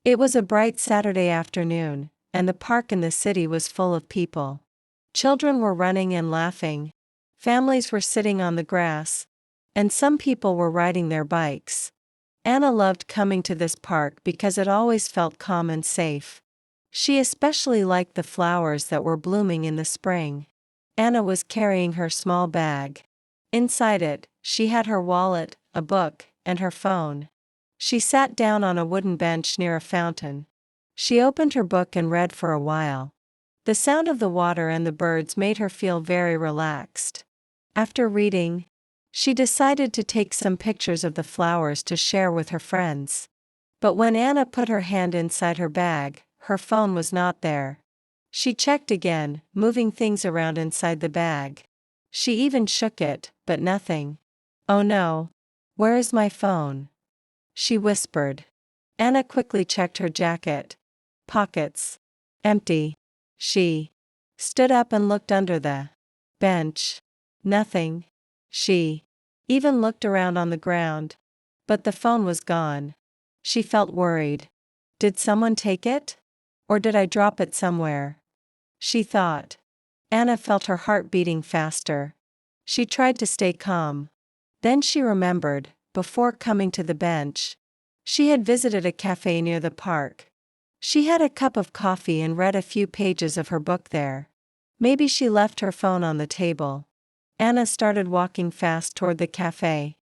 It was a bright Saturday afternoon, and the park in the city was full of people. Children were running and laughing. Families were sitting on the grass, and some people were riding their bikes. Anna loved coming to this park because it always felt calm and safe. She especially liked the flowers that were blooming in the spring. Anna was carrying her small bag. Inside it, she had her wallet, a book, and her phone. She sat down on a wooden bench near a fountain. She opened her book and read for a while. The sound of the water and the birds made her feel very relaxed. After reading, she decided to take some pictures of the flowers to share with her friends. But when Anna put her hand inside her bag, her phone was not there. She checked again, moving things around inside the bag. She even shook it, but nothing. "Oh no. Where is my phone?" she whispered. Anna quickly checked her jacket. Pockets. Empty. She stood up and looked under the bench. Nothing. She even looked around on the ground. But the phone was gone. She felt worried. Did someone take it? Or did I drop it somewhere? She thought. Anna felt her heart beating faster. She tried to stay calm. Then she remembered, before coming to the bench, she had visited a cafe near the park. She had a cup of coffee and read a few pages of her book there. Maybe she left her phone on the table. Anna started walking fast toward the cafe.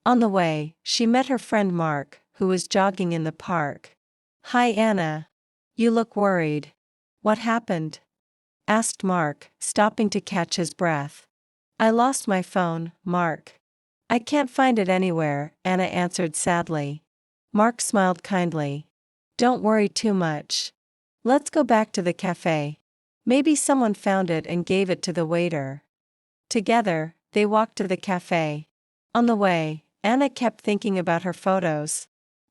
On the way, she met her friend Mark, who was jogging in the park. "Hi Anna. You look worried. What happened?" asked Mark, stopping to catch his breath. "I lost my phone, Mark. I can't find it anywhere," Anna answered sadly. Mark smiled kindly. "Don't worry too much. Let's go back to the cafe. Maybe someone found it and gave it to the waiter." Together, they walked to the cafe. On the way, Anna kept thinking about her photos,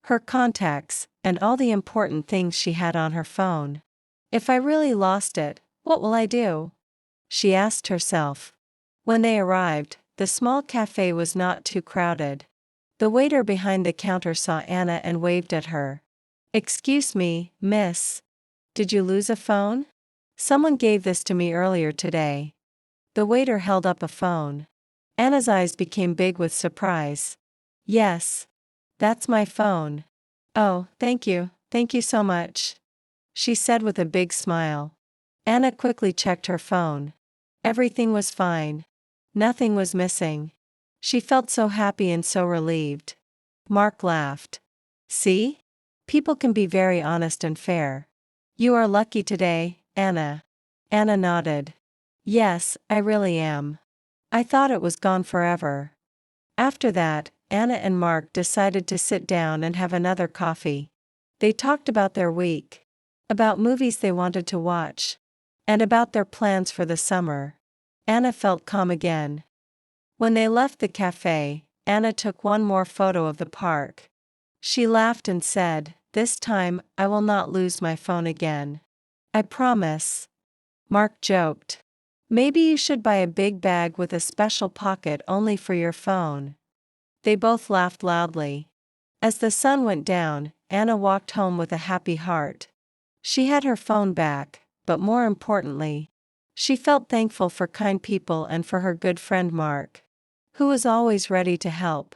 her contacts, and all the important things she had on her phone. "If I really lost it, what will I do?" she asked herself. When they arrived, the small cafe was not too crowded. The waiter behind the counter saw Anna and waved at her. "Excuse me, miss. Did you lose a phone? Someone gave this to me earlier today." The waiter held up a phone. Anna's eyes became big with surprise. "Yes. That's my phone." "Oh, thank you so much," she said with a big smile. Anna quickly checked her phone. Everything was fine. Nothing was missing. She felt so happy and so relieved. Mark laughed. "See? People can be very honest and fair. You are lucky today, Anna." Anna nodded. "Yes, I really am. I thought it was gone forever." After that, Anna and Mark decided to sit down and have another coffee. They talked about their week, about movies they wanted to watch, and about their plans for the summer. Anna felt calm again. When they left the cafe, Anna took one more photo of the park. She laughed and said, "This time, I will not lose my phone again. I promise." Mark joked. "Maybe you should buy a big bag with a special pocket only for your phone." They both laughed loudly. As the sun went down, Anna walked home with a happy heart. She had her phone back, but more importantly, she felt thankful for kind people and for her good friend Mark, who was always ready to help.